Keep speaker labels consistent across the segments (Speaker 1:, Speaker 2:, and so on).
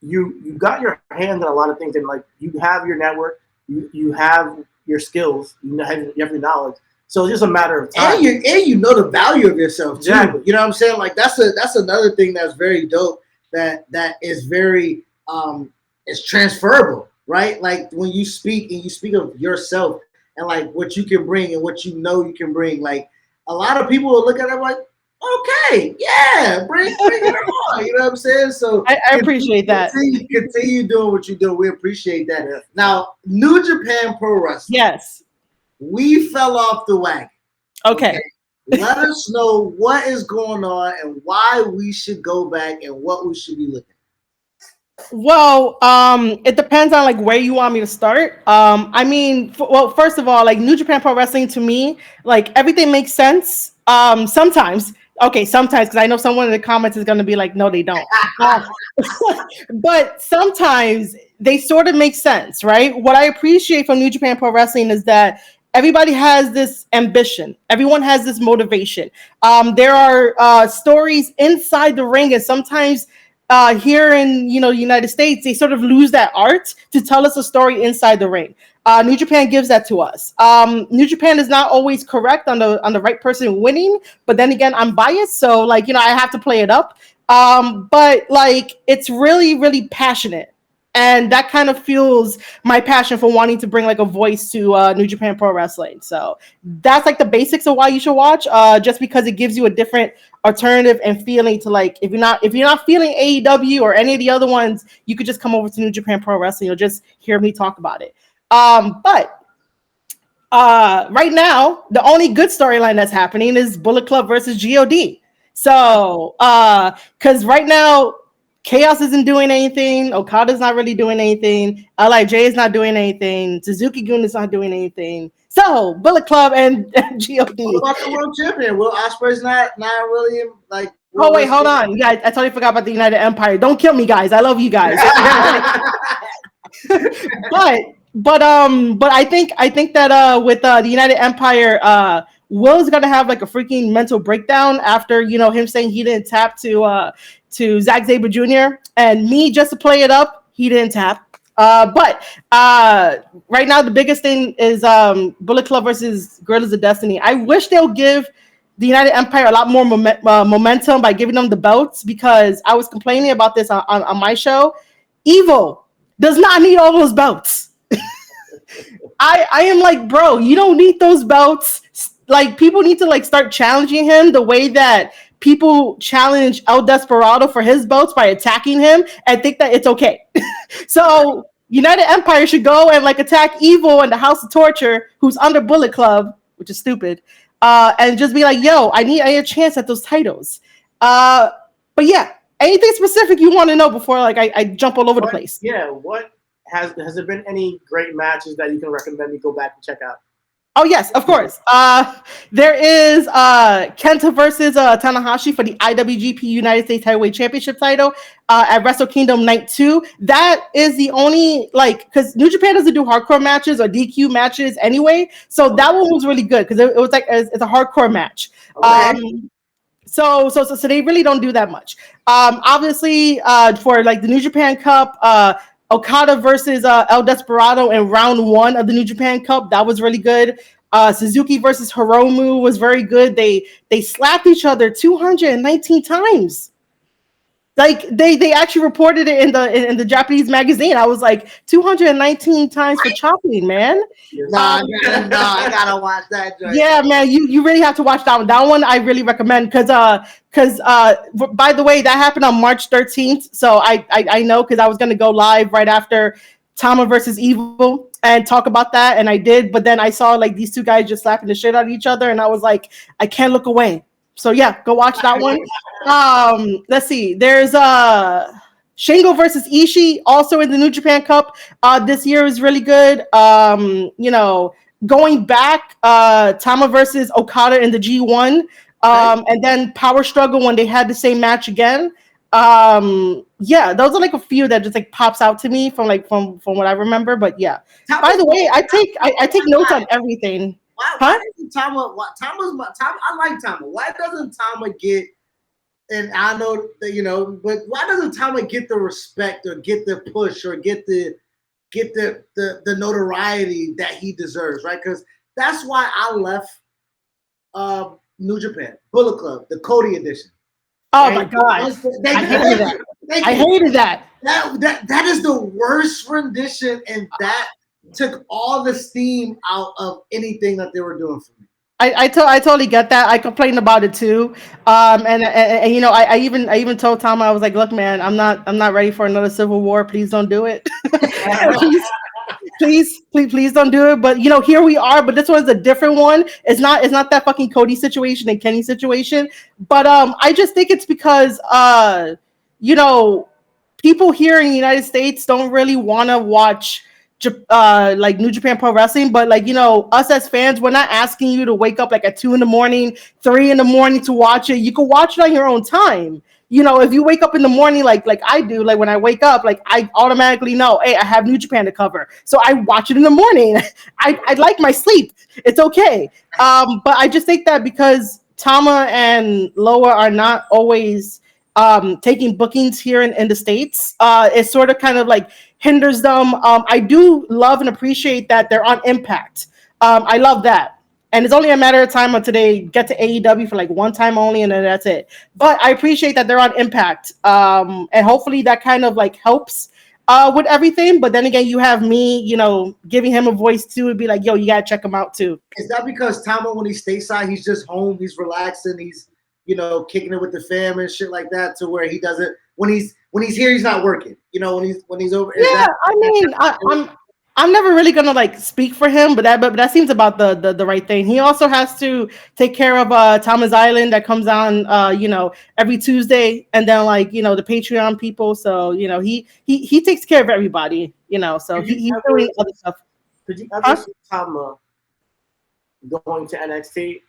Speaker 1: you got your hands on a lot of things, and like you have your network, you have your skills, you have your knowledge. So it's just a matter of time.
Speaker 2: And you know the value of yourself too.
Speaker 1: Exactly.
Speaker 2: You know what I'm saying? Like that's another thing that's very dope. That is very it's transferable, right? Like when you speak and you speak of yourself and like what you can bring and what you know you can bring. Like a lot of people will look at it like, okay, yeah, bring it on. You know what I'm saying? So
Speaker 3: I appreciate that.
Speaker 2: Continue doing what you do. We appreciate that. Yeah. Now, New Japan Pro Wrestling.
Speaker 3: Yes.
Speaker 2: We fell off the wagon.
Speaker 3: Okay.
Speaker 2: Let us know what is going on and why we should go back and what we should be looking at.
Speaker 3: Well, it depends on like where you want me to start. I mean, first of all, like New Japan Pro Wrestling to me, like everything makes sense. Sometimes, because I know someone in the comments is going to be like, no, they don't. But sometimes they sort of make sense, right? What I appreciate from New Japan Pro Wrestling is that everybody has this ambition. Everyone has this motivation. There are stories inside the ring, and sometimes here in United States, they sort of lose that art to tell us a story inside the ring. New Japan gives that to us. New Japan is not always correct on the right person winning, but then again, I'm biased, so like I have to play it up. But like it's really, really passionate. And that kind of fuels my passion for wanting to bring like a voice to New Japan Pro Wrestling. So that's like the basics of why you should watch. Just because it gives you a different alternative and feeling to like if you're not feeling AEW or any of the other ones, you could just come over to New Japan Pro Wrestling. You'll just hear me talk about it. But right now, the only good storyline that's happening is Bullet Club versus God. So because right now, Chaos isn't doing anything. Okada's not really doing anything. LIJ is not doing anything. Suzuki-gun is not doing anything. So Bullet Club and God.
Speaker 2: What about the world champion? Will Ospreay's not really like?
Speaker 3: Oh wait, hold on. Yeah, I totally forgot about the United Empire. Don't kill me, guys. I love you guys. but I think that with the United Empire, Will's gonna have like a freaking mental breakdown after him saying he didn't tap to Zack Sabre Jr. and me just to play it up, he didn't tap. But right now the biggest thing is Bullet Club versus Guerrillas of Destiny. I wish they'll give the United Empire a lot more momentum by giving them the belts, because I was complaining about this on my show. Evil does not need all those belts. I am like, bro, you don't need those belts. Like people need to like start challenging him the way that people challenge El Desperado for his belts by attacking him and think that it's okay. So United Empire should go and like attack Evil and the House of Torture, who's under Bullet Club, which is stupid, and just be like, yo, I need a chance at those titles. But yeah, anything specific you want to know before like I jump all over the place?
Speaker 1: Yeah, what has there been any great matches that you can recommend me go back and check out?
Speaker 3: Oh yes, of course. There is Kenta versus Tanahashi for the IWGP United States Heavyweight Championship title at Wrestle Kingdom Night 2. That is the only because New Japan doesn't do hardcore matches or DQ matches anyway, so that one was really good because it was like it's a hardcore match. Okay. So they really don't do that much. Obviously, for like the New Japan Cup, Okada versus El Desperado in round 1 of the New Japan Cup. That was really good. Suzuki versus Hiromu was very good. They slapped each other 219 times. Like they actually reported it in the Japanese magazine. I was like 219 times for chopping, man.
Speaker 2: I gotta watch that.
Speaker 3: Yeah, man, you really have to watch that one. That one I really recommend because by the way, that happened on March 13th. So I know because I was gonna go live right after Tama versus Evil and talk about that, and I did. But then I saw like these two guys just slapping the shit out of each other, and I was like, I can't look away. So yeah, go watch that one. Let's see. There's Shingo versus Ishii also in the New Japan Cup. This year is really good. Going back, Tama versus Okada in the G1, and then Power Struggle when they had the same match again. Yeah, those are like a few that just like pops out to me from what I remember. But yeah. By the way, I take notes on everything.
Speaker 2: Why doesn't Tama? I like Tama. Why doesn't Tama get and I know that, you know, but why doesn't Tama get the respect or get the push or get the notoriety that he deserves, right? Because that's why I left New Japan, Bullet Club, the Cody edition.
Speaker 3: Oh
Speaker 2: right?
Speaker 3: my god, I hated that. I hated that.
Speaker 2: That is the worst rendition, and that took all the steam out of anything that they were doing for me.
Speaker 3: I totally get that. I complained about it too. And you know, I even told Tom, I was like, look, man, I'm not ready for another civil war. Please don't do it. please don't do it. But you know, here we are. But this one's a different one. It's not that fucking Cody situation and Kenny situation. But I just think it's because you know, people here in the United States don't really want to watch like New Japan Pro Wrestling, but like, you know, us as fans, we're not asking you to wake up like at 2 a.m, 3 a.m to watch it. You can watch it on your own time. You know, if you wake up in the morning, like I do, like when I wake up, like I automatically know, hey, I have New Japan to cover, so I watch it in the morning. I like my sleep. It's okay. But I just think that because Tama and Loa are not always taking bookings here in the States, it sort of kind of like hinders them. I do love and appreciate that they're on Impact. I love that. And it's only a matter of time until they get to AEW for like one time only, and then that's it. But I appreciate that they're on Impact. And hopefully that kind of like helps with everything. But then again, you have me, you know, giving him a voice too, and be like, yo, you gotta check him out too.
Speaker 2: Is that because Tama, when he's stateside, he's just home, he's relaxing, he's, you know, kicking it with the fam and shit like that, to where he doesn't, when he's here, he's not working. You know, when he's over.
Speaker 3: Yeah, I mean, I'm never really gonna like speak for him, but that seems about the right thing. He also has to take care of Thomas Island that comes on you know, every Tuesday, and then like, you know, the Patreon people. So you know, he takes care of everybody. You know, so he's doing other stuff.
Speaker 1: Could you ever see Tama going to NXT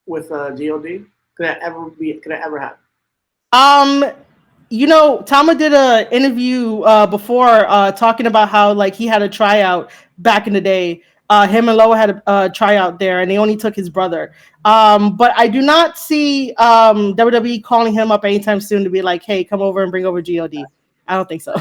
Speaker 1: with God? Could that ever happen?
Speaker 3: You know, Tama did a interview before talking about how like he had a tryout back in the day. Him and Loa had a tryout there, and they only took his brother. But I do not see WWE calling him up anytime soon to be like, "Hey, come over and bring over God." I don't think so.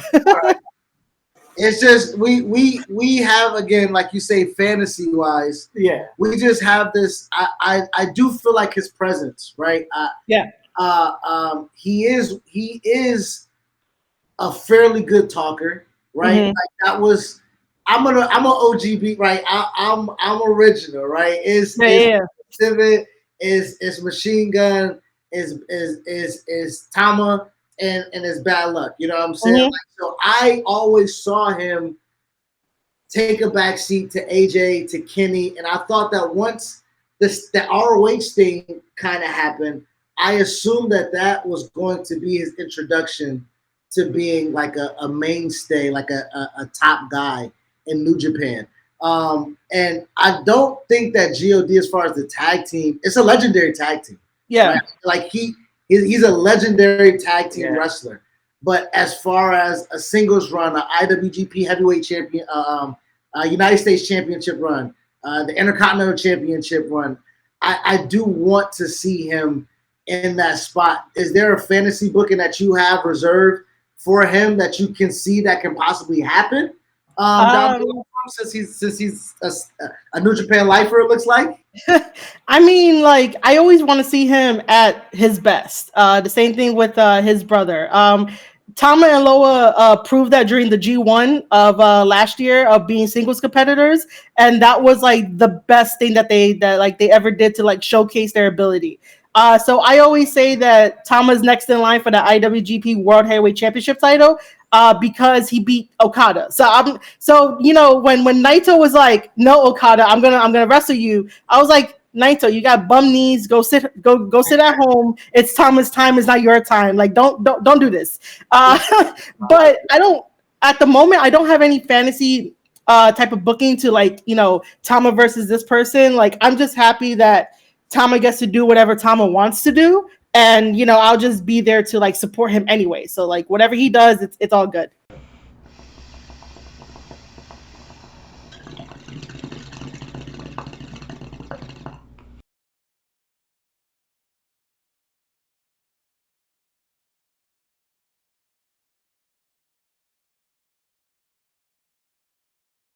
Speaker 2: It's just we have, again, like you say, fantasy wise.
Speaker 1: Yeah,
Speaker 2: we just have this. I do feel like his presence, right?
Speaker 3: Yeah.
Speaker 2: He is a fairly good talker, right?
Speaker 3: Mm-hmm.
Speaker 2: Like that was, I'm an OGB, right? I'm original, right? Is Civic, is Machine Gun, is Tama, and is Bad Luck. You know what I'm saying?
Speaker 3: Mm-hmm.
Speaker 2: Like, so I always saw him take a backseat to AJ, to Kenny, and I thought that once the ROH thing kind of happened, I assumed that was going to be his introduction to being like a mainstay, like a top guy in New Japan. And I don't think that God, as far as the tag team, it's a legendary tag team.
Speaker 3: Yeah.
Speaker 2: Right? Like he's a legendary tag team wrestler. But as far as a singles run, an IWGP Heavyweight Champion, United States Championship run, the Intercontinental Championship run, I do want to see him in that spot. Is there a fantasy booking that you have reserved for him that you can see that can possibly happen? Since he's a New Japan lifer, it looks like.
Speaker 3: I mean, like I always want to see him at his best. The same thing with his brother. Tama and Loa proved that during the G1 of last year of being singles competitors, and that was like the best thing that they ever did to like showcase their ability. So I always say that Tama's next in line for the IWGP World Heavyweight Championship title because he beat Okada. So you know, when Naito was like, "No, Okada, I'm gonna wrestle you," I was like, Naito, you got bum knees. Go sit at home. It's Tama's time. It's not your time. Like, don't do this. But I don't. At the moment, I don't have any fantasy type of booking to like, you know, Tama versus this person. Like, I'm just happy that Tama gets to do whatever Tama wants to do, and you know, I'll just be there to like support him anyway. So like, whatever he does, it's all good.